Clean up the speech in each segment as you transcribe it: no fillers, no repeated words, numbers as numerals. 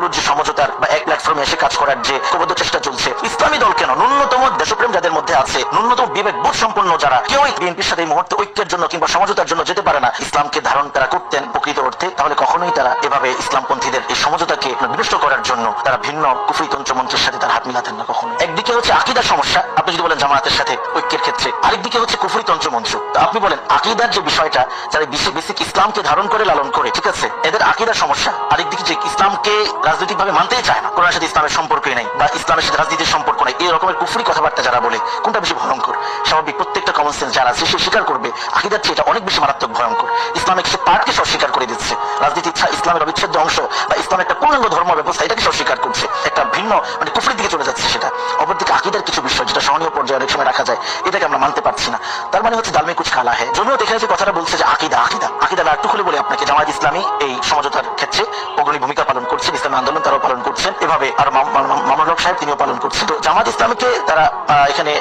হলুদ যে সমঝোতার বা এক প্ল্যাটফর্মে এসে কাজ করার যে ঐক্যবদ্ধ চেষ্টা চলছে, ইসলামী দল কেন ন্যূনতম দেশপ্রেম যাদের মধ্যে আছে, ন্যূনতম বিবেক বোধ সম্পন্ন যারা, কেউই বিএনপির সাথে এই মুহূর্তে ঐক্যের জন্য কিংবা সমঝোতার জন্য যেতে পারে না, ইসলামকে ধারণ তারা করতেন প্রকৃত অর্থে, তাহলে কখনোই তারা এভাবে ইসলামপন্থীদের এই সমঝোতাকে বিনষ্ট করার জন্য তারা ভিন্ন কুফরি তন্ত্রমন্ত্রের সাথে তার হাত মিলাতেন না কখনো। একদিকে হচ্ছে আকীদার সমস্যা, আপনি যদি বলেন জামায়াতের সাথে ঐক্যের ক্ষেত্রে, আরেকদিকে হচ্ছে কুফরি তন্ত্রমন্ত্র। তো আপনি বলেন আকীদার যে বিষয়টা, যারা বেসিক ইসলামকে ধারণ করে লালন করে, ঠিক আছে, এদের আকীদার সমস্যা। আরেকদিকে যে ইসলামকে রাজনৈতিক ভাবে মানতেই চায় না, কোরআনের সাথে ইসলামের সম্পর্কই নাই বা ইসলামের সাথে রাজনীতির সম্পর্ক নাই, এই রকমের কুফরি কথাবার্তা যারা বলে, কোনটা বেশি ভয়ঙ্কর? স্বাভাবিক প্রত্যেকটা কমন সেন্স যারা আছে সে স্বীকার করবে আকীদার চেয়ে এটা অনেক বেশি মারাত্মক ভয়ঙ্কর। ইসলামের কিছু পার্টকে অস্বীকার করে দিচ্ছে, রাজনীতি ইচ্ছা ইসলামের অবিচ্ছেদ্য অংশ বা ইসলামের একটা পূর্ণাঙ্গ ধর্ম ব্যবস্থা এটাকে অস্বীকার করছে, একটা ভিন্ন মানে কুফরির দিকে চলে যাচ্ছে সেটা। অপরদিকে আকীদার কিছু বিষয় যেটা সহনীয় পর্যায়ে অনেক সময় রাখা যায়, এটাকে আমরা মানতে পারছি না। তার মানে হচ্ছে দালমে কুছ খালা হ্যায়। জমিয়ত এখানে যে কথাটা বলছে যে আকীদা আকীদা আকীদা একটু খুলে বলি আপনাকে, জামায়াত ইসলামী এই সমঝোতার ক্ষেত্রে অগ্রণী ভূমিকা পালন করছেন, ইসলামী আন্দোলন তারাও পালন করছেন, এভাবে আর মামুনুল হক সাহেব তিনিও পালন করছেন। তো জামায়াত ইসলামীকে তারা এখানে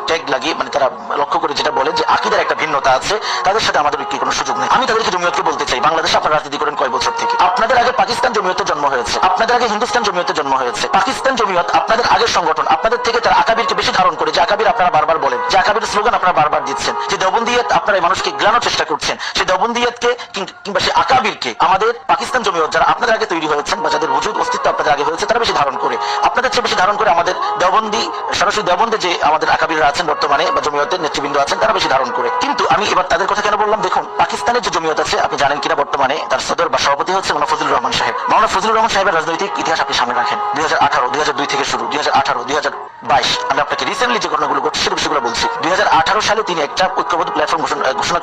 ট্যাগ লাগিয়ে মানে তারা লক্ষ্য করে যেটা বলে যে আকীদার একটা ভিন্নতা আছে, তাদের সাথে আমাদের কি কোনো সুযোগ নেই। আমি তাদেরকে জমিয়তকে বলতে চাই, বাংলাদেশে আপনারা রাজনীতি করেন কয় বছর থেকে? আপনাদের আগে পাকিস্তান জমিয়তের জন্ম হয়েছে, আপনাদের আগে হিন্দুস্তান জমিয়তের জন্ম হয়েছে। পাকিস্তান জমিয়ত আপনাদের আগের সংগঠন, আপনাদের থেকে তারা আকাবিরকে বেশি ধারণ করে, যে আকাবির আপনারা বারবার বলেন, যে আকাবির স্লোগান আপনারা বারবার দিচ্ছেন, যে দেওবন্দিয়ত আপনারা এই মানুষকে গ্রানোর চেষ্টা করছেন, সেই দেওবন্দিয়তকে কিংবা সেই আকাবিরকে আমাদের পাকিস্তান জমিয়ত যারা আপনাদের আগে তৈরি হয়েছেন বা যাদের ওজুদ অস্তিত্ব আপনাদের আগে হয়েছে তারা বেশি ধারণ করে, আপনাদের চেয়ে বেশি ধারণ করে আমাদের দেওবন্দি সরাসরি দেওবন্দে যে আমাদের আকাবিররা আছেন বর্তমানে বা জমিয়তের নেতৃবৃন্দ আছেন তারা বেশি ধারণ করে। কিন্তু আমি এবার তাদের কথা কেন বললাম, দেখুন পাকিস্তানের যে জমিয়ত আছে আপনি জানেন কিনা, বর্তমানে তার সদর বা সভাপতি হচ্ছে মাওলানা ফজলুর রহমান সাহেব। মাওলানা ফজলুর রহমান সাহেবের রাজনৈতিক ইতিহাস আপনি সামনে রাখেন, 2018 2002 থেকে শুরু, 2018 2022, আমি আপনাকে রিসেন্টলি যে ঘটনাগুলো ঘটছে সেগুলো বলছি। 2018 সালে তিনি একটা ঐক্যবদ্ধ প্ল্যাটফর্ম ঘোষণা